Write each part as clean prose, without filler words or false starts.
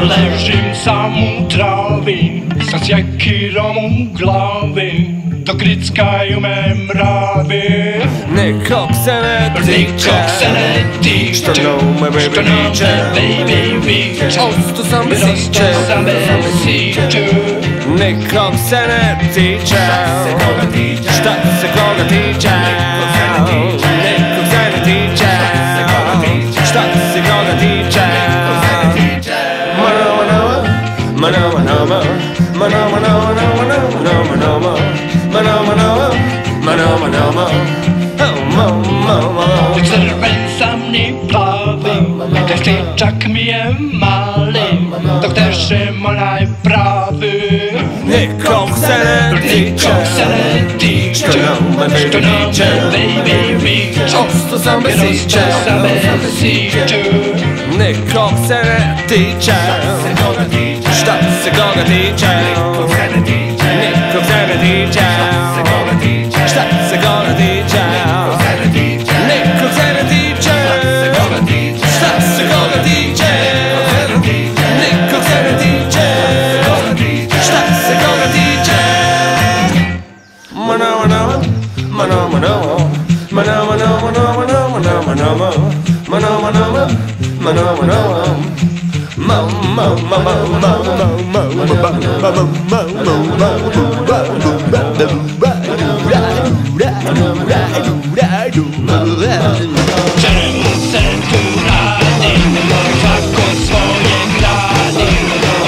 Ležim sam u travi sa sjekirom u glavi, dok grickaju me mravi. Nikog se ne tiče, što me baby viče, ostao sam bez siče. Nikog se ne tiče, šta se koga tiče, nikog se ne tiče, šta se koga tiče. Crven sam ni plavi, destičak mi je mali, dok držim onaj pravi. Nikog se ne tiče, što me baby viče, ostao sam bez siče. Nikog se ne tiče, šta se koga tiče, nikog se ne tiče, šta se koga tiče, nikog se ne tiče, šta se koga tiče, nikog se ne tiče, šta se koga tiče. Čemu se tu radi, svako svoje gradi,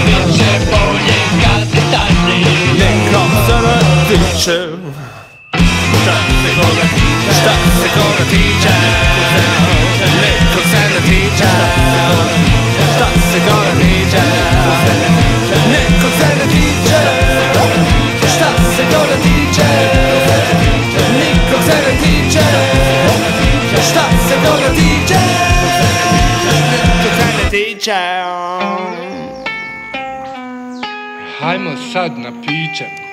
bit će bolje kad stane. Nikog se ne tiče, šta se koga tiče, šta se koga tiče, nikog se ne tiče, šta se koga tiče, nikog se ne tiče, šta se koga tiče, nikog se ne tiče, šta se koga tiče, nikog se ne tiče. Hajmo sad na piće.